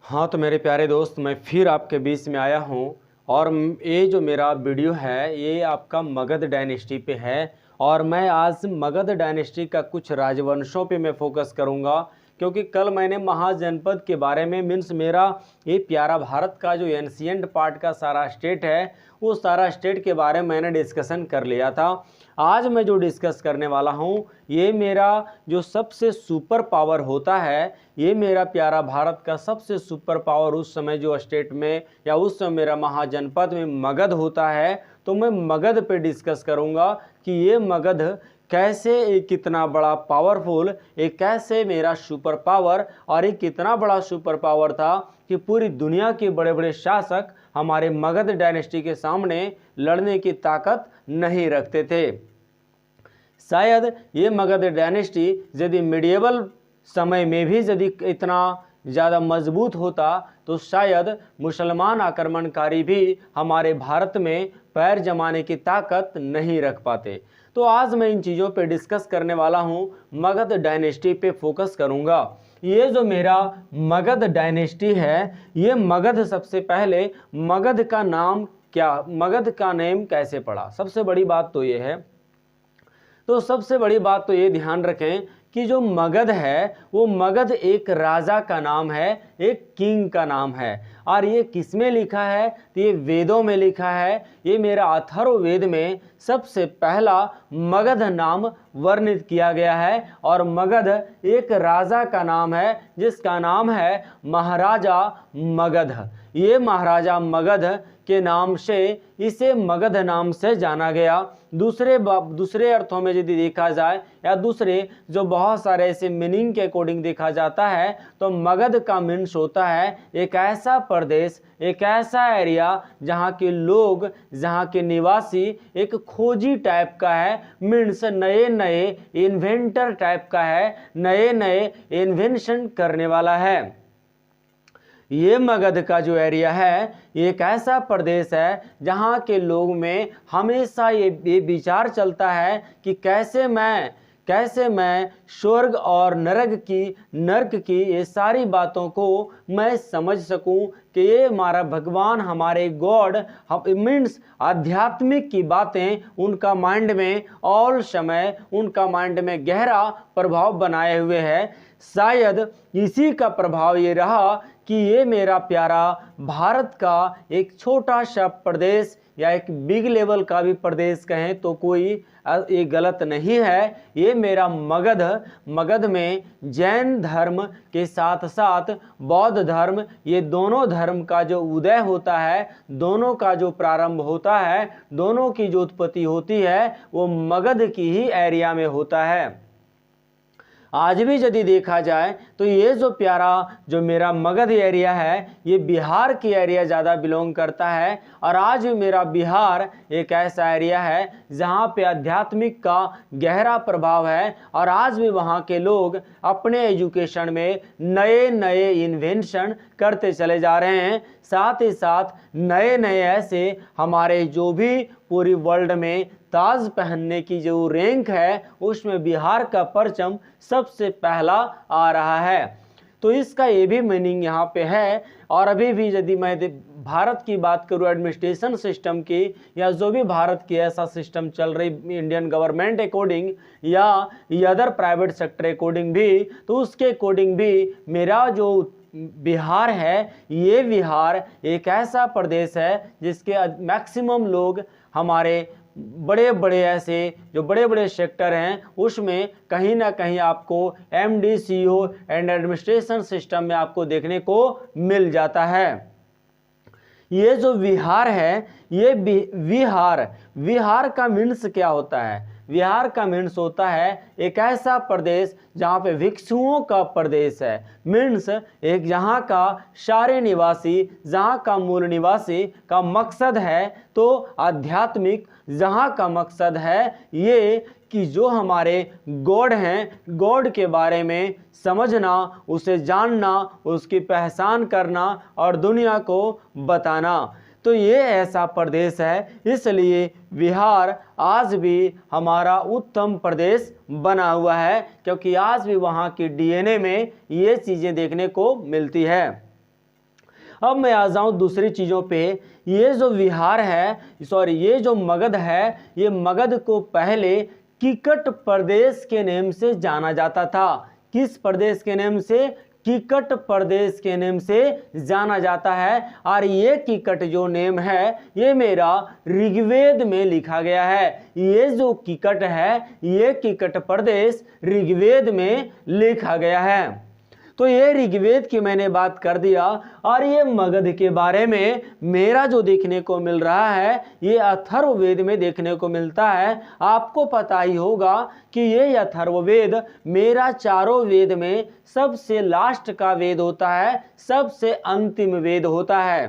हाँ तो मेरे प्यारे दोस्त, मैं फिर आपके बीच में आया हूँ। और ये जो मेरा वीडियो है ये आपका मगध डायनेस्टी पे है। और मैं आज मगध डायनेस्टी का कुछ राजवंशों पे मैं फोकस करूँगा, क्योंकि कल मैंने महाजनपद के बारे में मीन्स मेरा ये प्यारा भारत का जो एंशियंट पार्ट का सारा स्टेट है वो सारा स्टेट के बारे में मैंने डिस्कशन कर लिया था। आज मैं जो डिस्कस करने वाला हूँ ये मेरा जो सबसे सुपर पावर होता है, ये मेरा प्यारा भारत का सबसे सुपर पावर उस समय जो स्टेट में या उस समय मेरा महाजनपद में मगध होता है, तो मैं मगध पे डिस्कस करूँगा कि ये मगध कैसे एक कितना बड़ा पावरफुल, एक कैसे मेरा सुपर पावर, और एक कितना बड़ा सुपर पावर था कि पूरी दुनिया के बड़े बड़े शासक हमारे मगध डायनेस्टी के सामने लड़ने की ताकत नहीं रखते थे। शायद ये मगध डायनेस्टी यदि मिडिएवल समय में भी यदि इतना ज़्यादा मजबूत होता तो शायद मुसलमान आक्रमणकारी भी हमारे भारत में पैर जमाने की ताकत नहीं रख पाते। तो आज मैं इन चीज़ों पे डिस्कस करने वाला हूँ, मगध डायनेस्टी पे फोकस करूँगा। ये जो मेरा मगध डायनेस्टी है, ये मगध सबसे पहले मगध का नाम क्या, मगध का नेम कैसे पड़ा, सबसे बड़ी बात तो ये है। तो सबसे बड़ी बात तो ये ध्यान रखें कि जो मगध है वो मगध एक राजा का नाम है, एक किंग का नाम है। और ये किस में लिखा है तो ये वेदों में लिखा है। ये मेरा अथर्ववेद में सबसे पहला मगध नाम वर्णित किया गया है। और मगध एक राजा का नाम है जिसका नाम है महाराजा मगध। ये महाराजा मगध के नाम से इसे मगध नाम से जाना गया। दूसरे अर्थों में यदि देखा जाए या दूसरे जो बहुत सारे ऐसे मीनिंग के अकॉर्डिंग देखा जाता है तो मगध का मीन्स होता है एक ऐसा प्रदेश, एक ऐसा एरिया जहाँ के लोग, जहाँ के निवासी एक खोजी टाइप का है, मीन्स नए नए इन्वेंटर टाइप का है, नए नए इन्वेंशन करने वाला है। ये मगध का जो एरिया है ये एक ऐसा प्रदेश है जहाँ के लोग में हमेशा ये विचार चलता है कि कैसे मैं स्वर्ग और नरक की ये सारी बातों को मैं समझ सकूं कि ये हमारा भगवान, हमारे गॉड मीन्स आध्यात्मिक की बातें उनका माइंड में ऑल समय उनका माइंड में गहरा प्रभाव बनाए हुए है। शायद इसी का प्रभाव ये रहा कि ये मेरा प्यारा भारत का एक छोटा सा प्रदेश या एक बिग लेवल का भी प्रदेश कहें तो कोई ये गलत नहीं है। ये मेरा मगध में जैन धर्म के साथ साथ बौद्ध धर्म, ये दोनों धर्म का जो उदय होता है, दोनों का जो प्रारंभ होता है, दोनों की जो उत्पत्ति होती है वो मगध की ही एरिया में होता है। आज भी यदि देखा जाए तो ये जो प्यारा जो मेरा मगध एरिया है ये बिहार की एरिया ज़्यादा बिलोंग करता है। और आज भी मेरा बिहार एक ऐसा एरिया है जहाँ पे आध्यात्मिक का गहरा प्रभाव है। और आज भी वहाँ के लोग अपने एजुकेशन में नए नए इन्वेंशन करते चले जा रहे हैं। साथ ही साथ नए नए ऐसे हमारे जो भी पूरी वर्ल्ड में ताज पहनने की जो रैंक है उसमें बिहार का परचम सबसे पहला आ रहा है। तो इसका ये भी मीनिंग यहाँ पे है। और अभी भी यदि मैं भारत की बात करूँ एडमिनिस्ट्रेशन सिस्टम की, या जो भी भारत की ऐसा सिस्टम चल रही इंडियन गवर्नमेंट अकॉर्डिंग या अदर प्राइवेट सेक्टर अकॉर्डिंग भी, तो उसके अकॉर्डिंग भी मेरा जो बिहार है ये बिहार एक ऐसा प्रदेश है जिसके मैक्सिमम लोग हमारे बड़े बड़े ऐसे जो बड़े बड़े सेक्टर हैं उसमें कहीं ना कहीं आपको MDCO एंड एडमिनिस्ट्रेशन सिस्टम में आपको देखने को मिल जाता है। ये जो विहार है ये विहार का मीन्स क्या होता है? विहार का मीन्स होता है एक ऐसा प्रदेश जहाँ पे भिक्षुओं का प्रदेश है। मीन्स एक जहाँ का सारे निवासी, जहाँ का मूल निवासी का मकसद है तो आध्यात्मिक, जहाँ का मकसद है ये कि जो हमारे गॉड हैं, गॉड के बारे में समझना, उसे जानना, उसकी पहचान करना और दुनिया को बताना। तो ये ऐसा प्रदेश है, इसलिए बिहार आज भी हमारा उत्तम प्रदेश बना हुआ है, क्योंकि आज भी वहाँ की DNA में ये चीज़ें देखने को मिलती है। अब मैं आ जाऊं दूसरी चीज़ों पे। ये जो विहार है, सॉरी ये जो मगध है, ये मगध को पहले किकट प्रदेश के नाम से जाना जाता था। किस प्रदेश के नाम से? किकट प्रदेश के नाम से जाना जाता है। और ये किकट जो नेम है ये मेरा ऋग्वेद में लिखा गया है। ये जो किकट है, ये किकट प्रदेश ऋग्वेद में लिखा गया है। तो ये ऋग्वेद की मैंने बात कर दिया। और ये मगध के बारे में मेरा जो देखने को मिल रहा है ये अथर्ववेद में देखने को मिलता है। आपको पता ही होगा कि ये अथर्ववेद मेरा चारों वेद में सबसे लास्ट का वेद होता है, सबसे अंतिम वेद होता है।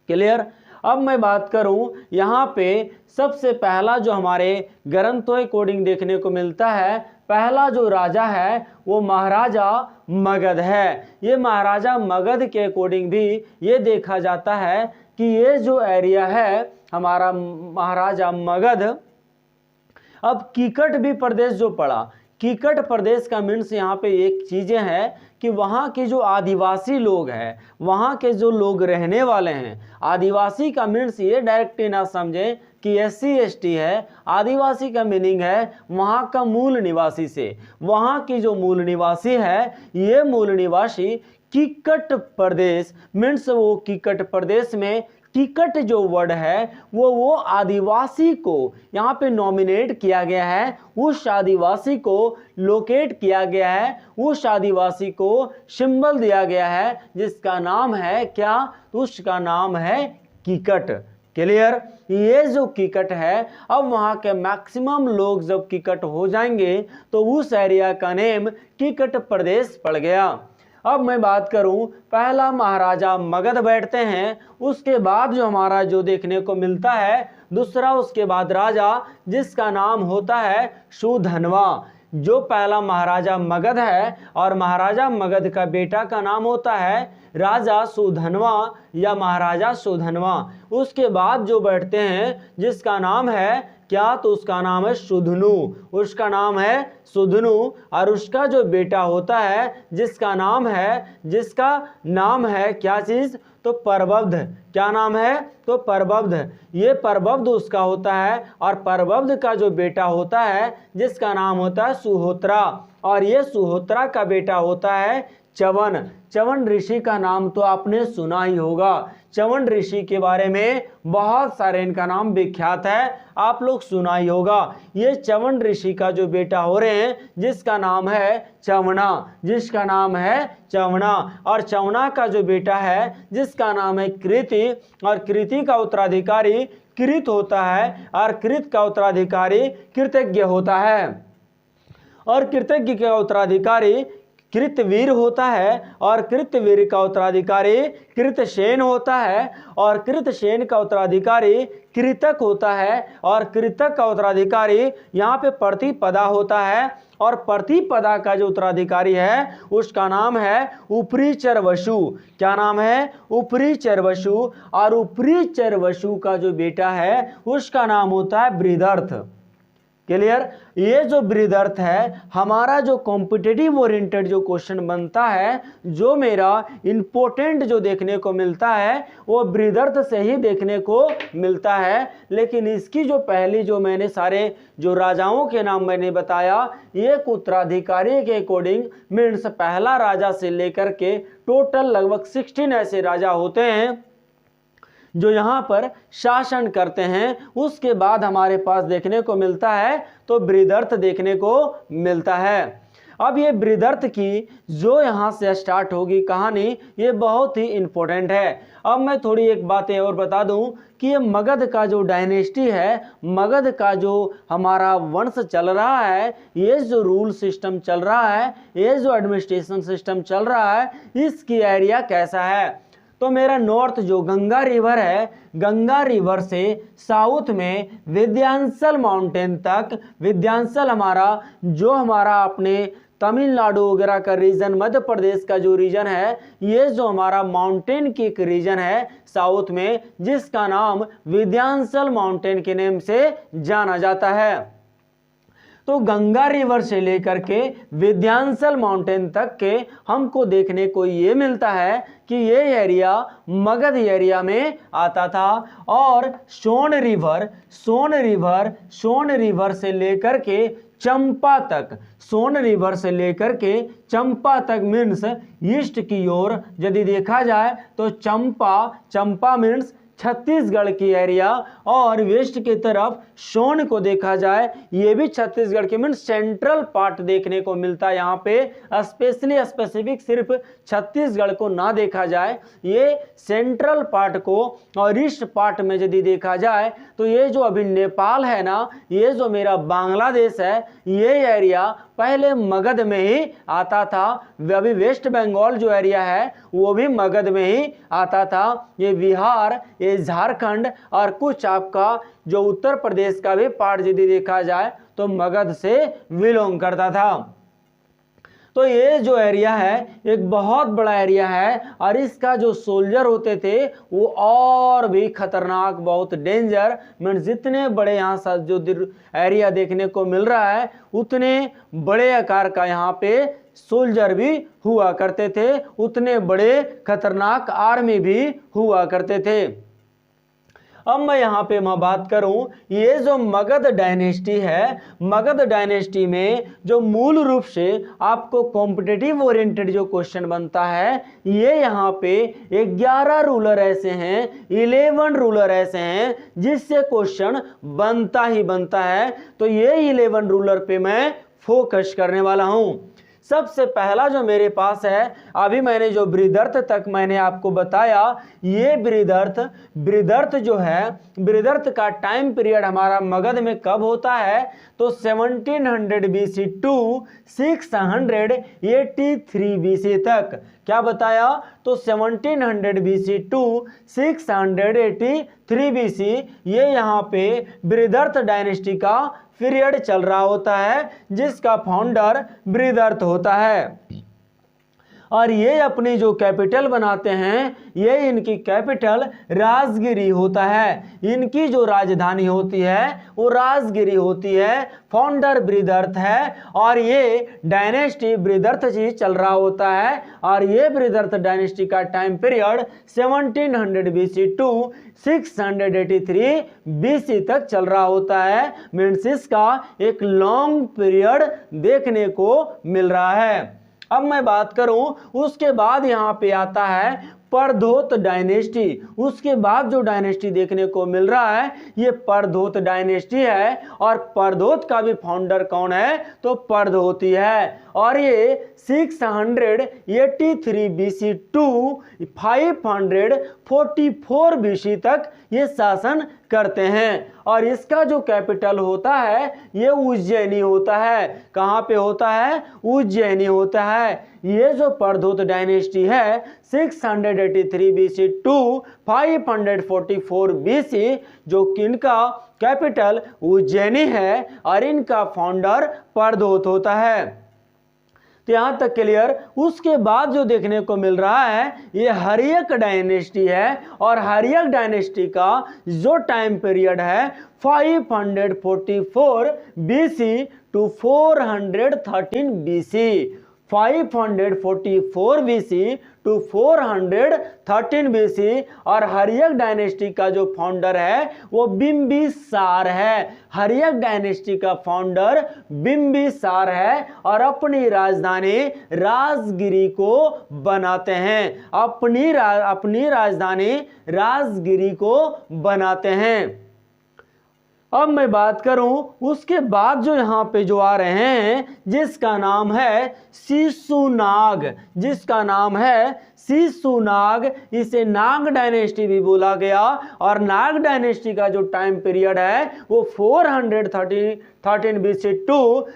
क्लियर? अब मैं बात करूं, यहाँ पे सबसे पहला जो हमारे ग्रंथों अकॉर्डिंग देखने को मिलता है, पहला जो राजा है वो महाराजा मगध है। ये महाराजा मगध के अकॉर्डिंग भी ये देखा जाता है कि ये जो एरिया है हमारा महाराजा मगध, अब किकट भी प्रदेश जो पड़ा, किकट प्रदेश का मीन्स यहाँ पे एक चीज़ें हैं कि वहाँ के जो आदिवासी लोग हैं, वहाँ के जो लोग रहने वाले हैं, आदिवासी का मीन्स ये डायरेक्टली ना समझें कि SC ST है। आदिवासी का मीनिंग है वहाँ का मूल निवासी से। वहाँ की जो मूल निवासी है, ये मूल निवासी किकट प्रदेश मीन्स वो किकट प्रदेश में किकट जो वर्ड है वो आदिवासी को यहाँ पे नॉमिनेट किया गया है, उस आदिवासी को लोकेट किया गया है, उस आदिवासी को सिंबल दिया गया है जिसका नाम है क्या? तो उसका नाम है किकट। क्लियर? ये जो किकट है, अब वहाँ के मैक्सिमम लोग जब किकट हो जाएंगे तो उस एरिया का नेम किकट प्रदेश पड़ गया। अब मैं बात करूं, पहला महाराजा मगध बैठते हैं, उसके बाद जो हमारा जो देखने को मिलता है दूसरा, उसके बाद राजा जिसका नाम होता है सुधन्वा। जो पहला महाराजा मगध है और महाराजा मगध का बेटा का नाम होता है राजा सुधन्वा या महाराजा सुधन्वा। उसके बाद जो बैठते हैं जिसका नाम है क्या? तो उसका नाम है सुधनु। उसका नाम है सुधनु। और उसका जो बेटा होता है जिसका नाम है क्या चीज? तो परबब्ध। क्या नाम है? तो परबब्ध। ये परबब्ध उसका होता है और परबब्ध का जो बेटा होता है जिसका नाम होता है सुहोत्रा। और ये सुहोत्रा का बेटा होता है च्यवन। च्यवन ऋषि का नाम तो आपने सुना ही होगा। च्यवन ऋषि के बारे में बहुत सारे इनका नाम विख्यात है, आप लोग सुना ही होगा। ये च्यवन ऋषि का जो बेटा हो रहे हैं जिसका नाम है च्यवना, जिसका नाम है च्यवना। और च्यवना का जो बेटा है जिसका नाम है कृति, और कृति का उत्तराधिकारी कृत होता है और कृत का उत्तराधिकारी कृतज्ञ होता है और कृतज्ञ का उत्तराधिकारी कृतवीर होता है और कृतवीर का उत्तराधिकारी कृतसेन होता है और कृतसेन का उत्तराधिकारी कृतक होता है और कृतक का उत्तराधिकारी यहाँ पे प्रतिपदा होता है और प्रतिपदा का जो उत्तराधिकारी है उसका नाम है उपरीचर वसु। क्या नाम है? उपरीचर वसु। और उपरीचर वसु का जो बेटा है उसका नाम होता है बृहदर्थ। क्लियर? ये जो बृहदर्थ है, हमारा जो कॉम्पिटिटिव ओरिएंटेड जो क्वेश्चन बनता है, जो मेरा इंपॉर्टेंट जो देखने को मिलता है वो बृहदर्थ से ही देखने को मिलता है। लेकिन इसकी जो पहली जो मैंने सारे जो राजाओं के नाम मैंने बताया, ये उत्तराधिकारी के अकॉर्डिंग मीन्स पहला राजा से लेकर के टोटल लगभग 16 ऐसे राजा होते हैं जो यहाँ पर शासन करते हैं। उसके बाद हमारे पास देखने को मिलता है तो बृहदर्थ देखने को मिलता है। अब ये बृहदर्थ की जो यहाँ से स्टार्ट होगी कहानी, ये बहुत ही इम्पोर्टेंट है। अब मैं थोड़ी एक बातें और बता दूं कि ये मगध का जो डायनेस्टी है, मगध का जो हमारा वंश चल रहा है, ये जो रूल सिस्टम चल रहा है, ये जो एडमिनिस्ट्रेशन सिस्टम चल रहा है, इसकी एरिया कैसा है? तो मेरा नॉर्थ जो गंगा रिवर है, गंगा रिवर से साउथ में विंध्याचल माउंटेन तक, विंध्याचल हमारा अपने तमिलनाडु वगैरह का रीजन, मध्य प्रदेश का जो रीजन है, ये जो हमारा माउंटेन की एक रीजन है साउथ में जिसका नाम विंध्याचल माउंटेन के नेम से जाना जाता है। तो गंगा रिवर से लेकर के विंध्याचल माउंटेन तक के हमको देखने को ये मिलता है कि ये एरिया मगध एरिया में आता था। और सोन रिवर से लेकर के चंपा तक, सोन रिवर से लेकर के चंपा तक मीन्स ईस्ट की ओर यदि देखा जाए तो चंपा मीन्स छत्तीसगढ़ की एरिया, और वेस्ट की तरफ सोन को देखा जाए ये भी छत्तीसगढ़ के मीन सेंट्रल पार्ट देखने को मिलता है। यहाँ पे स्पेसिफिक सिर्फ छत्तीसगढ़ को ना देखा जाए, ये सेंट्रल पार्ट को, और ईस्ट पार्ट में यदि देखा जाए तो ये जो अभी नेपाल है ना, ये जो मेरा बांग्लादेश है, ये एरिया पहले मगध में ही आता था। अभी वेस्ट बंगाल जो एरिया है वो भी मगध में ही आता था। ये बिहार, ये झारखंड और कुछ आपका जो उत्तर प्रदेश का भी पार्ट यदि देखा जाए तो मगध से बिलोंग करता था। तो ये जो एरिया है एक बहुत बड़ा एरिया है, और इसका जो सोल्जर होते थे वो और भी खतरनाक, बहुत डेंजर, मीन जितने बड़े यहाँ जो एरिया देखने को मिल रहा है उतने बड़े आकार का यहाँ पे सोल्जर भी हुआ करते थे, उतने बड़े खतरनाक आर्मी भी हुआ करते थे। अब मैं यहाँ पे बात करूं, ये जो मगध डायनेस्टी है, मगध डायनेस्टी में जो मूल रूप से आपको कॉम्पिटिटिव ओरिएंटेड जो क्वेश्चन बनता है, ये यहाँ पे 11 रूलर ऐसे हैं, 11 रूलर ऐसे हैं जिससे क्वेश्चन बनता ही बनता है। तो ये 11 रूलर पे मैं फोकस करने वाला हूं। सबसे पहला जो मेरे पास है, अभी मैंने जो बृहदर्थ तक मैंने आपको बताया, ये बृहदर्थ जो है, बृहदर्थ का टाइम पीरियड हमारा मगध में कब होता है तो 1700 BC टू 683 BC तक। क्या बताया तो 1700 BC टू 683 BC, ये यहाँ पे बृहदर्थ डायनेस्टी का पीरियड चल रहा होता है, जिसका फाउंडर बृहदर्थ होता है। और ये अपनी जो कैपिटल बनाते हैं, ये इनकी कैपिटल राजगिरी होता है, इनकी जो राजधानी होती है वो राजगिरी होती है। फाउंडर बृहदर्थ है, और ये डायनेस्टी बृहदर्थ जी चल रहा होता है। और ये बृहदर्थ डायनेस्टी का time period 1700 BC to 683 BC तक चल रहा होता है। मीन्स इसका एक लॉन्ग पीरियड देखने को मिल रहा है। अब मैं बात करूं, उसके बाद यहाँ पे आता है परधोत डायनेस्टी। उसके बाद जो डायनेस्टी देखने को मिल रहा है ये परधोत डायनेस्टी है, और परधोत का भी फाउंडर कौन है तो परधोती है। और ये 683 BC टू 544 BC तक ये शासन करते हैं। और इसका जो कैपिटल होता है ये उज्जैनी होता है। कहाँ पे होता है? उज्जैनी होता है। ये जो परधोत डायनेस्टी है 683 BC टू 544 BC, जो इनका कैपिटल उज्जैनी है और इनका फाउंडर परधोत होता है। तो यहाँ तक क्लियर। उसके बाद जो देखने को मिल रहा है ये हर्यक डायनेस्टी है, और हर्यक डायनेस्टी का जो टाइम पीरियड है 544 BC to 413 BC। 544 BC to 413 BC। और हर्यक डायनेस्टी का जो फाउंडर है वो बिंबिसार है। हर्यक डायनेस्टी का फाउंडर बिंबिसार है, और अपनी राजधानी राजगिरी को बनाते हैं। अपनी राजधानी राजगिरी को बनाते हैं। अब मैं बात करूं, उसके बाद जो यहाँ पे जो आ रहे हैं जिसका नाम है शिशुनाग, जिसका नाम है शिशुनाग, इसे नाग डायनेस्टी भी बोला गया। और नाग डायनेस्टी का जो टाइम पीरियड है वो 413 BC टू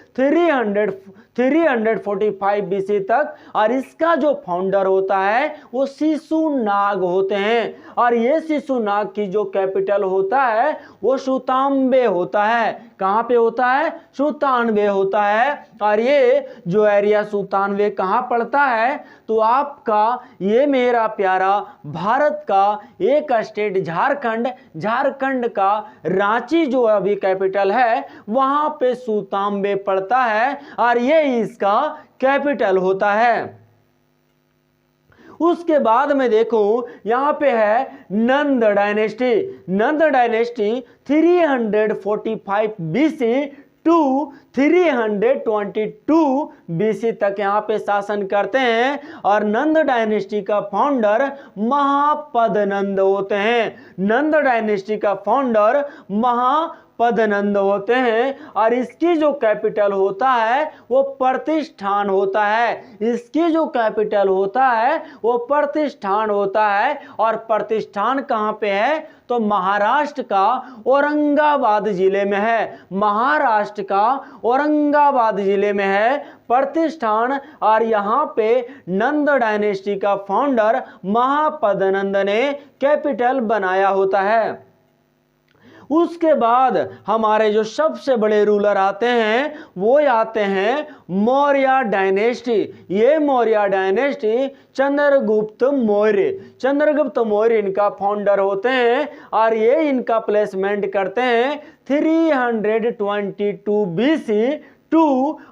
345 BC तक। और इसका जो फाउंडर होता है वो शिशुनाग होते हैं। और ये शिशुनाग की जो कैपिटल होता है वो सुतांबे होता है। कहाँ पे होता है? सुतानवे होता है। और ये जो एरिया सुतानवे कहाँ पड़ता है तो आपका ये मेरा प्यारा भारत का एक स्टेट झारखंड, झारखंड का रांची जो अभी कैपिटल है वहां पे सुतांबे पड़ता है और ये इसका कैपिटल होता है। उसके बाद में देखूं यहां पे है Nanda dynasty. Nanda dynasty 345 BC to 322 BC तक यहाँ पे शासन करते हैं और नंद डायनेस्टी का फाउंडर महापद्नंद होते हैं। नंद डायनेस्टी का फाउंडर महापद्नंद होते हैं और इसकी जो कैपिटल होता है वो प्रतिष्ठान होता है। इसकी जो कैपिटल होता है वो प्रतिष्ठान होता है और प्रतिष्ठान कहाँ पे है तो महाराष्ट्र का औरंगाबाद जिले में है। महाराष्ट्र का औरंगाबाद जिले में है प्रतिष्ठान और यहाँ पे नंद डायनेस्टी का फाउंडर महापद्नंद ने कैपिटल बनाया होता है। उसके बाद हमारे जो सबसे बड़े रूलर आते हैं वो आते हैं मौर्य डायनेस्टी। ये मौर्य डायनेस्टी चंद्रगुप्त मौर्य इनका फाउंडर होते हैं और ये इनका प्लेसमेंट करते हैं 322 बीसी टू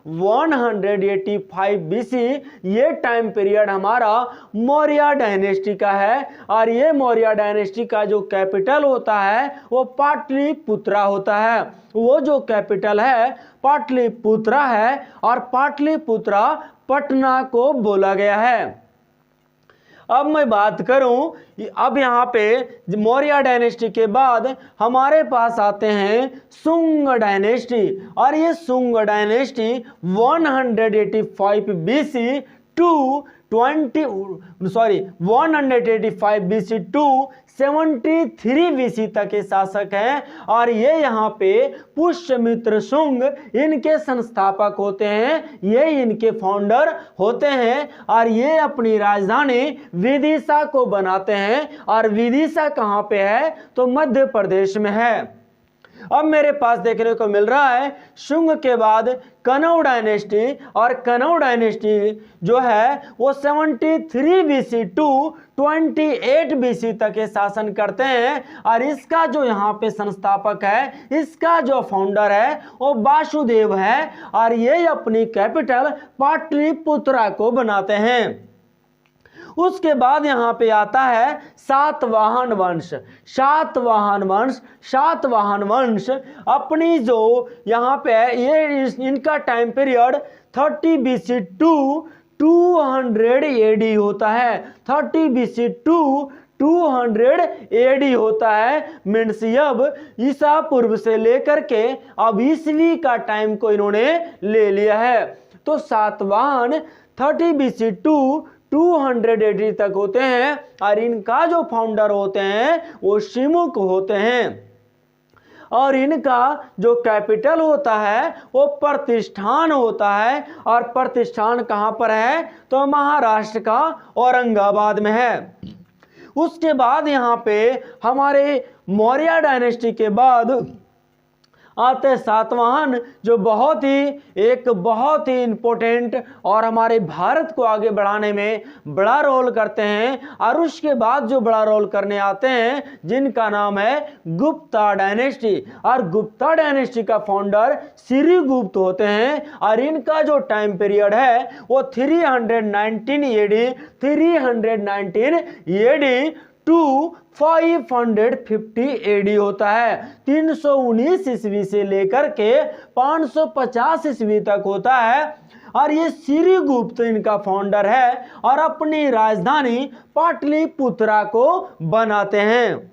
185 बीसी। ये टाइम पीरियड हमारा मौर्य डायनेस्टी का है और ये मौर्य डायनेस्टी का जो कैपिटल होता है वो पाटलिपुत्रा होता है। वो जो कैपिटल है पाटलिपुत्रा है और पाटलिपुत्रा पटना को बोला गया है। अब मैं बात करूं, अब यहाँ पे मौर्य डायनेस्टी के बाद हमारे पास आते हैं शुंग डायनेस्टी और ये Shunga dynasty 185 BC to 185 BC to 73 BC तक के शासक हैं और ये यहाँ पे पुष्यमित्र शुंग इनके संस्थापक होते हैं, ये इनके फाउंडर होते हैं और ये अपनी राजधानी विदिशा को बनाते हैं और विदिशा कहाँ पे है तो मध्य प्रदेश में है। अब मेरे पास देखने को मिल रहा है शुंग के बाद कनौ डायनेस्टी और कनौ डायनेस्टी जो है वो 73 बीसी टू 28 बीसी तक के शासन करते हैं और इसका जो यहाँ पे संस्थापक है, इसका जो फाउंडर है वो वासुदेव है और ये अपनी कैपिटल पाटलिपुत्रा को बनाते हैं। उसके बाद यहाँ पे आता है सातवाहन वंश। सातवाहन वंश अपनी जो यहाँ पे है ये इनका time period 30 BC to 200 AD होता है। 30 बीसी टू 200 एडी होता है। मीन्स अब ईसा पूर्व से लेकर के अब ईसवी का टाइम को इन्होंने ले लिया है। तो सातवाहन 30 बीसी टू 200 एडी तक होते हैं और इनका जो फाउंडर होते हैं वो शिमुक होते हैं और इनका जो कैपिटल होता है वो प्रतिष्ठान होता है और प्रतिष्ठान कहाँ पर है तो महाराष्ट्र का औरंगाबाद में है। उसके बाद यहाँ पे हमारे मौर्य डायनेस्टी के बाद आते सातवाहन जो बहुत ही इम्पोर्टेंट और हमारे भारत को आगे बढ़ाने में बड़ा रोल करते हैं और उसके बाद जो बड़ा रोल करने आते हैं जिनका नाम है गुप्ता डायनेस्टी और गुप्ता डायनेस्टी का फाउंडर श्रीगुप्त होते हैं और इनका जो टाइम पीरियड है वो 319 एडी टू 550 एडी होता है। 319 ईस्वी से लेकर के 550 ईस्वी तक होता है और ये श्रीगुप्त इनका फाउंडर है और अपनी राजधानी पाटलिपुत्रा को बनाते हैं।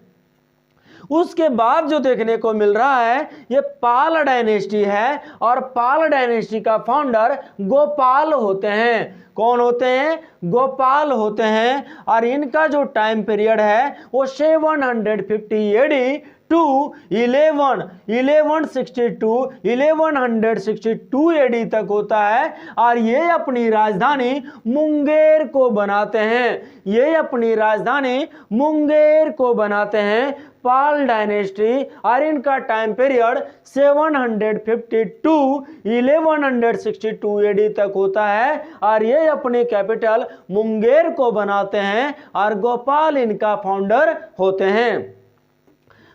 उसके बाद जो देखने को मिल रहा है ये पाल डायनेस्टी है और पाल डायनेस्टी का फाउंडर गोपाल होते हैं। कौन होते हैं? गोपाल होते हैं और इनका जो टाइम पीरियड है वो 750 एडी टू 1162 एडी तक होता है और ये अपनी राजधानी मुंगेर को बनाते हैं। ये अपनी राजधानी मुंगेर को बनाते हैं। पाल डायनेस्टी और इनका टाइम पीरियड 752 1162 एडी तक होता है और ये अपने कैपिटल मुंगेर को बनाते हैं और गोपाल इनका फाउंडर होते हैं।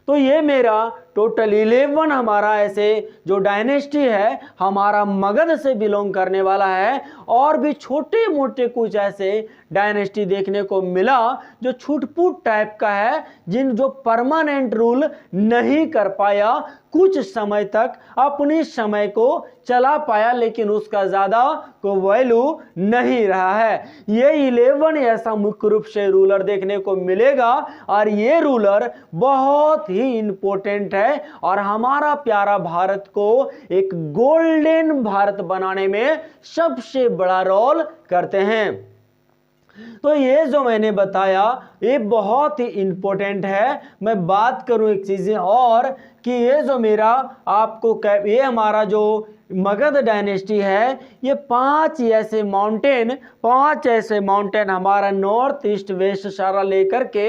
तो ये मेरा टोटल 11 हमारा ऐसे जो डायनेस्टी है हमारा मगध से बिलोंग करने वाला है। और भी छोटे मोटे कुछ ऐसे डायनेस्टी देखने को मिला जो छुटपुट टाइप का है, जो परमानेंट रूल नहीं कर पाया, कुछ समय तक अपनी समय को चला पाया लेकिन उसका ज़्यादा को वैल्यू नहीं रहा है। ये 11 ऐसा मुख्य रूप से रूलर देखने को मिलेगा और ये रूलर बहुत ही इंपॉर्टेंट है और हमारा प्यारा भारत को एक गोल्डन भारत बनाने में सबसे बड़ा रोल करते हैं। तो ये जो मैंने बताया ये बहुत ही इंपॉर्टेंट है। मैं बात करूं एक चीज़ें और कि ये जो मेरा आपको ये हमारा जो मगध डायनेस्टी है ये पांच ऐसे माउंटेन हमारा नॉर्थ ईस्ट वेस्ट सारा लेकर के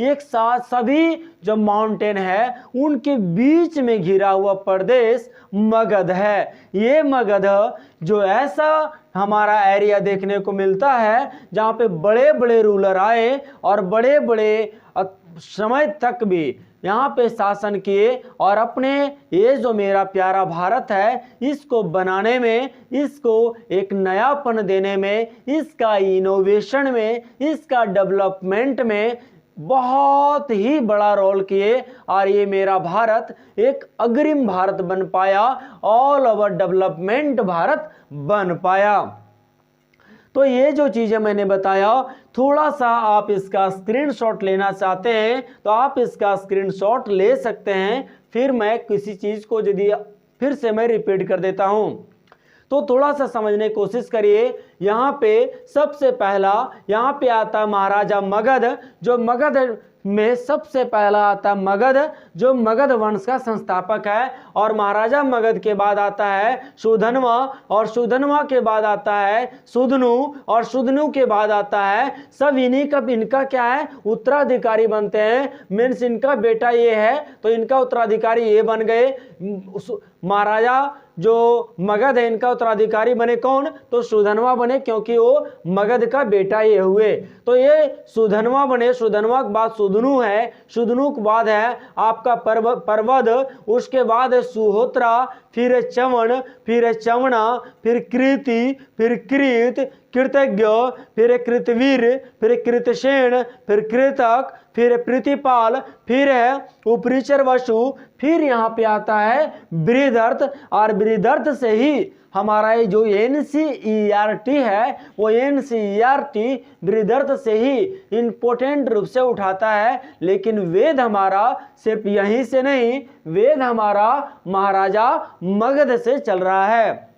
एक साथ सभी जो माउंटेन है उनके बीच में घिरा हुआ प्रदेश मगध है। ये मगध जो ऐसा हमारा एरिया देखने को मिलता है जहाँ पे बड़े बड़े रूलर आए और बड़े बड़े समय तक भी यहाँ पे शासन किए और अपने ये जो मेरा प्यारा भारत है इसको बनाने में, इसको एक नयापन देने में, इसका इनोवेशन में, इसका डेवलपमेंट में बहुत ही बड़ा रोल किए और ये मेरा भारत एक अग्रिम भारत बन पाया, ऑल ओवर डेवलपमेंट भारत बन पाया। तो ये जो चीज़ें मैंने बताया थोड़ा सा आप इसका स्क्रीनशॉट लेना चाहते हैं तो आप इसका स्क्रीनशॉट ले सकते हैं। फिर मैं किसी चीज़ को यदि फिर से मैं रिपीट कर देता हूँ तो थोड़ा सा समझने की कोशिश करिए। यहाँ पे सबसे पहला यहाँ पे आता महाराजा मगध, जो मगध में सबसे पहला आता मगध जो मगध वंश का संस्थापक है। और महाराजा मगध के बाद आता है सुधन्वा और सुधन्वा के बाद आता है सुधनु और सुधनु के बाद आता है सब इनका क्या है उत्तराधिकारी बनते हैं। मीन्स इनका बेटा ये है तो इनका उत्तराधिकारी ये बन गए। महाराजा जो मगध है इनका उत्तराधिकारी बने कौन तो सुधन्वा बने, क्योंकि वो मगध का बेटा ये हुए। तो ये सुधन्वा बने, सुधन्वा के बाद सुधनु है, सुधनु के बाद है आपका परवद, उसके बाद है सुहोत्रा, फिर है चवन, फिर है चवना, फिर कृति, फिर कृत, कृतज्ञ, फिर कृतवीर, फिर कृतसेन, फिर कृतक, फिर प्रतिपाल, फिर है उपरिचर वसु, फिर यहाँ पे आता है बृहदर्थ। और बृहदर्थ से ही हमारा ये जो NCERT है वो NCERT बृहदर्थ से ही इम्पोर्टेंट रूप से उठाता है। लेकिन वेद हमारा सिर्फ यहीं से नहीं, वेद हमारा महाराजा मगध से चल रहा है।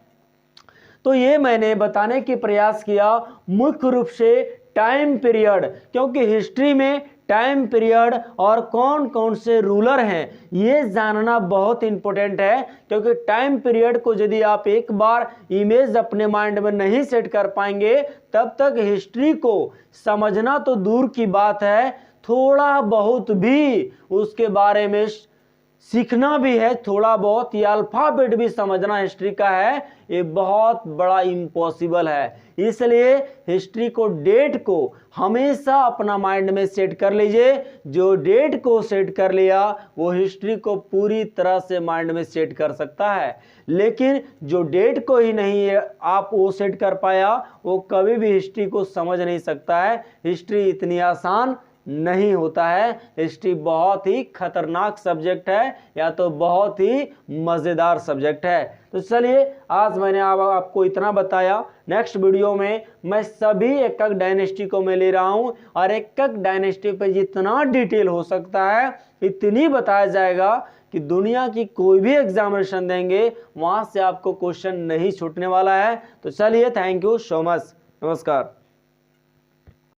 तो ये मैंने बताने की प्रयास किया मुख्य रूप से टाइम पीरियड, क्योंकि हिस्ट्री में टाइम पीरियड और कौन कौन से रूलर हैं ये जानना बहुत इंपॉर्टेंट है। क्योंकि टाइम पीरियड को यदि आप एक बार इमेज अपने माइंड में नहीं सेट कर पाएंगे तब तक हिस्ट्री को समझना तो दूर की बात है, थोड़ा बहुत भी उसके बारे में सीखना भी है, थोड़ा बहुत ये अल्फाबेट भी समझना हिस्ट्री का है, ये बहुत बड़ा इम्पॉसिबल है। इसलिए हिस्ट्री को डेट को हमेशा अपना माइंड में सेट कर लीजिए। जो डेट को सेट कर लिया वो हिस्ट्री को पूरी तरह से माइंड में सेट कर सकता है। लेकिन जो डेट को ही नहीं आप वो सेट कर पाया वो कभी भी हिस्ट्री को समझ नहीं सकता है। हिस्ट्री इतनी आसान नहीं होता है। हिस्ट्री बहुत ही खतरनाक सब्जेक्ट है या तो बहुत ही मज़ेदार सब्जेक्ट है। तो चलिए आज मैंने आपको इतना बताया। नेक्स्ट वीडियो में मैं सभी एक एक डायनेस्टी को मैं ले रहा हूँ और एक एक डायनेस्टी पे जितना डिटेल हो सकता है इतनी बताया जाएगा कि दुनिया की कोई भी एग्जामिनेशन देंगे वहाँ से आपको क्वेश्चन नहीं छूटने वाला है। तो चलिए थैंक यू सो मच, नमस्कार।